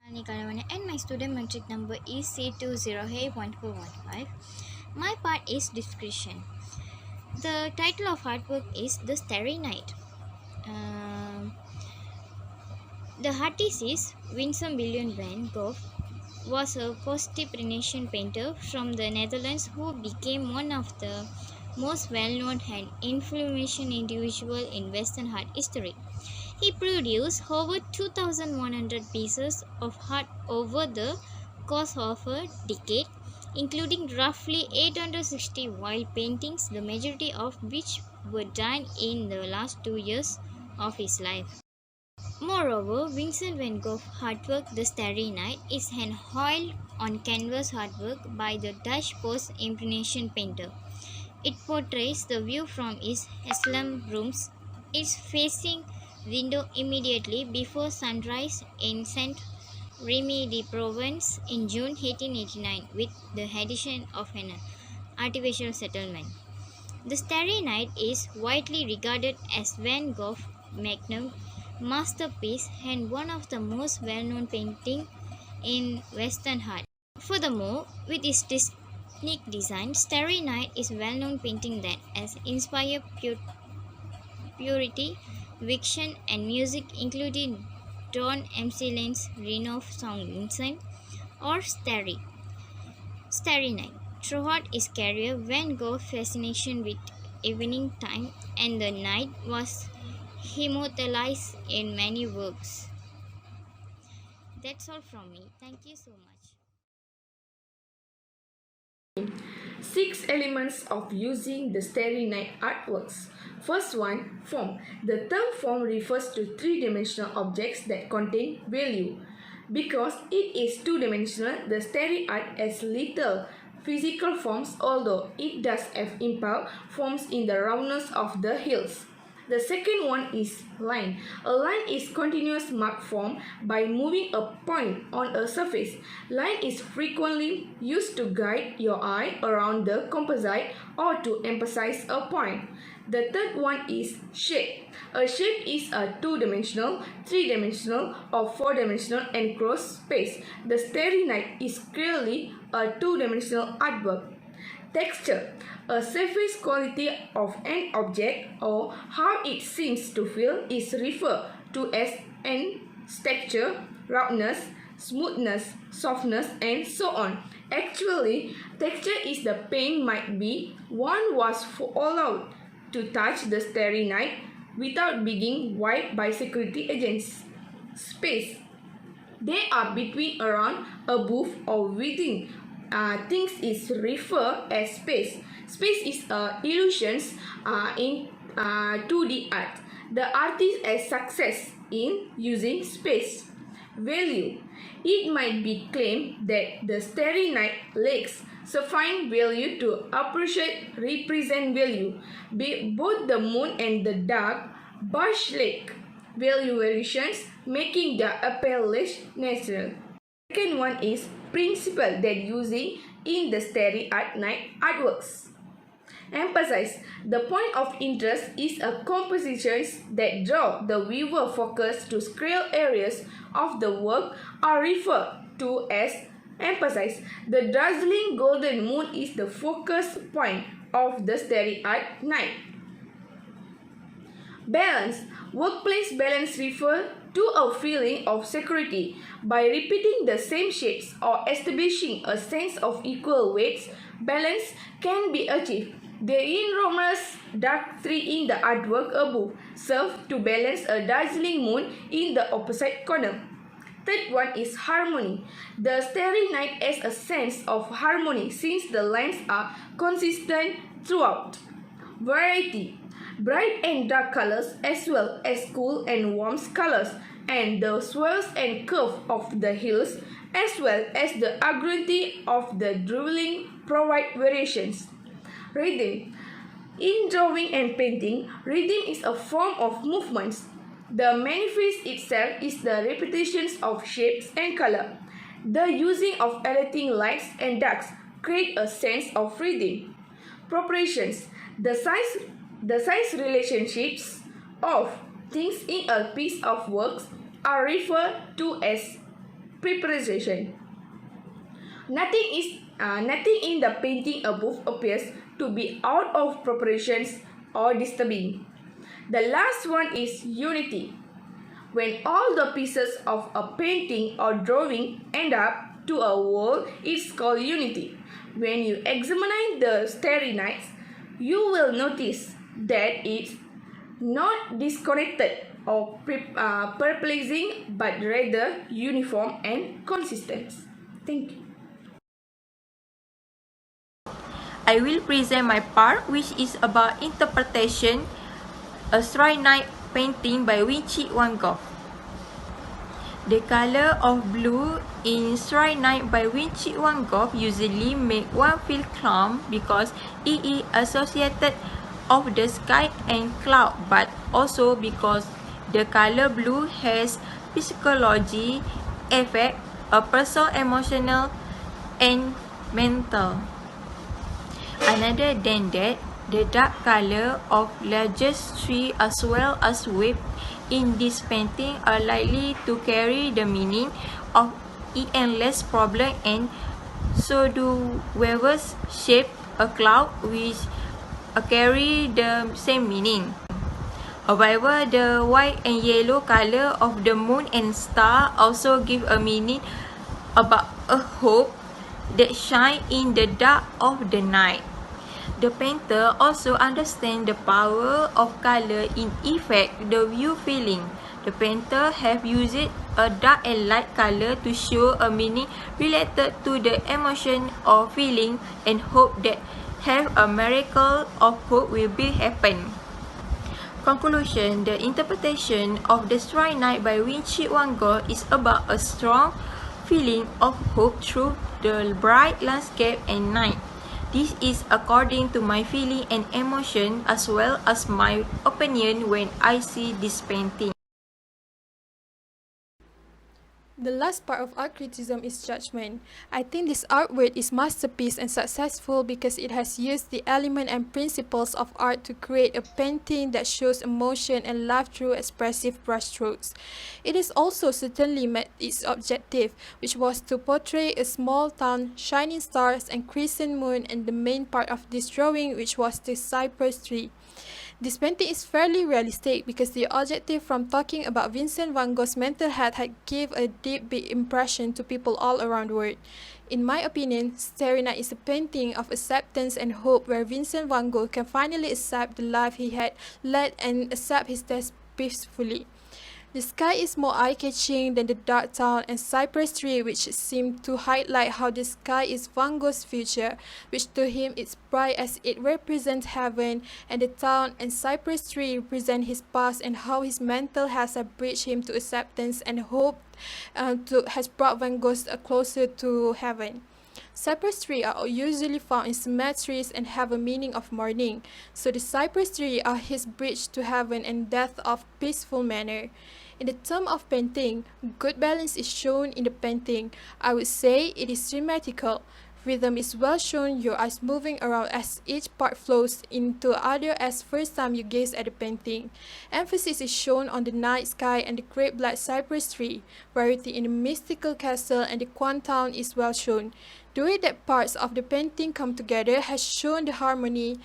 KALAIVANAN and my student metric number is C20A1415. My part is description. The title of artwork is The Starry Night. The artist is Vincent Van Gogh, was a post-Renaissance painter from the Netherlands who became one of the most well-known and influential individuals in Western art history. He produced over 2,100 pieces of art over the course of a decade, including roughly 860 wild paintings, the majority of which were done in the last 2 years of his life. Moreover, Vincent Van Gogh's artwork The Starry Night is an oil on canvas artwork by the Dutch post-Impressionist painter. It portrays the view from his asylum rooms, its facing window immediately before sunrise in Saint-Rémy-de-Provence in June 1889 with the addition of an artificial settlement. The Starry Night is widely regarded as Van Gogh's magnum masterpiece and one of the most well-known paintings in Western art. Furthermore, with its Teknik design, Starry Night is a well-known painting that has inspired purity, fiction, and music, including Don McLean's renowned song Vincent or Starry Night. Throughout his career, Van Gogh's fascination with evening time and the night was immortalized in many works. That's all from me. Thank you so much. 6 elements of using the Starry Night artworks. First one, form. The term form refers to three-dimensional objects that contain value. Because it is two-dimensional, the Starry art has little physical forms, although it does have impulse forms in the roundness of the hills. The second one is line. A line is continuous mark formed by moving a point on a surface. Line is frequently used to guide your eye around the composite or to emphasize a point. The third one is shape. A shape is a two-dimensional, three-dimensional, or four-dimensional enclosed space. The Starry Night is clearly a two-dimensional artwork. Texture. A surface quality of an object or how it seems to feel is referred to as an texture, roughness, smoothness, softness, and so on. Actually, texture is the pain might be one was allowed to touch the Starry Night without being wiped by security agents. Space. They are between, around, above, or within. Things is referred as space. Space is illusions in 2D art. The artist has success in using space. Value. It might be claimed that the Starry Night lacks sufficient value to represent value. Both the moon and the dark bush lack value variations, making the appeal less natural. Second one is principle that using in the Starry Night artworks. Emphasize. The point of interest is a compositions that draw the viewer focus to scale areas of the work are referred to as emphasize. The dazzling golden moon is the focus point of the Starry Night. Balance. Workplace balance refers to a feeling of security. By repeating the same shapes or establishing a sense of equal weights, balance can be achieved. The enormous dark tree in the artwork above serves to balance a dazzling moon in the opposite corner. Third one is harmony. The Starry Night has a sense of harmony since the lines are consistent throughout. Variety. Bright and dark colors as well as cool and warm colors, and the swells and curve of the hills as well as the agility of the drawing provide variations. Rhythm. In drawing and painting, rhythm is a form of movements. The manifest itself is the repetitions of shapes and color. The using of alternating lights and darks create a sense of rhythm. Proportions. The size relationships of things in a piece of work are referred to as preparation. Nothing in the painting above appears to be out of proportions or disturbing. The last one is unity. When all the pieces of a painting or drawing end up to a whole, it's called unity. When you examine the Starry Night, you will notice that it's not disconnected or perplexing, but rather uniform and consistent. Thank you. I will present my part, which is about interpretation, a Starry Night painting by Vincent Van Gogh. The color of blue in Starry Night by Vincent Van Gogh usually make one feel calm because it is associated of the sky and cloud, but also because the color blue has psychology effect, a personal, emotional, and mental. Other than that, the dark color of largest tree as well as wave in this painting are likely to carry the meaning of endless problem, and so do waves shape a cloud which carry the same meaning. However, the white and yellow color of the moon and star also give a meaning about a hope that shine in the dark of the night. The painter also understands the power of color in effect the view feeling. The painter have used a dark and light color to show a meaning related to the emotion or feeling and hope that have a miracle of hope will be happen. Conclusion: the interpretation of the Starry Night by Vincent Van Gogh is about a strong feeling of hope through the bright landscape and night. This is according to my feeling and emotion as well as my opinion when I see this painting. The last part of art criticism is judgment. I think this artwork is masterpiece and successful because it has used the element and principles of art to create a painting that shows emotion and life through expressive brushstrokes. It is also certainly met its objective, which was to portray a small town, shining stars and crescent moon, and the main part of this drawing, which was the cypress tree. This painting is fairly realistic because the objective from talking about Vincent Van Gogh's mental health had gave a deep impression to people all around the world. In my opinion, Starry Night is a painting of acceptance and hope where Vincent Van Gogh can finally accept the life he had led and accept his death peacefully. The sky is more eye-catching than the dark town and cypress tree, which seem to highlight how the sky is Van Gogh's future, which to him is bright as it represents heaven, and the town and cypress tree represent his past and how his mental has bridged him to acceptance and hope has brought Van Gogh closer to heaven. Cypress trees are usually found in cemeteries and have a meaning of mourning, so the cypress tree are his bridge to heaven and death of peaceful manner. In the term of painting, good balance is shown in the painting. I would say it is symmetrical. Rhythm is well shown, your eyes moving around as each part flows into other as first time you gaze at the painting. Emphasis is shown on the night sky and the great black cypress tree. Variety in the mystical castle and the Quan town is well shown. The way that parts of the painting come together has shown the harmony.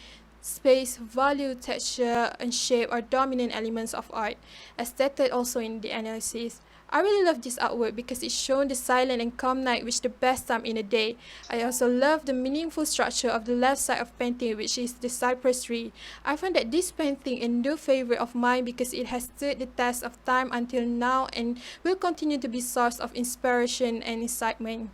Space, value, texture, and shape are dominant elements of art, as stated also in the analysis. I really love this artwork because it shows the silent and calm night, which is the best time in the day. I also love the meaningful structure of the left side of painting, which is the cypress tree. I find that this painting a new favorite of mine because it has stood the test of time until now and will continue to be source of inspiration and excitement.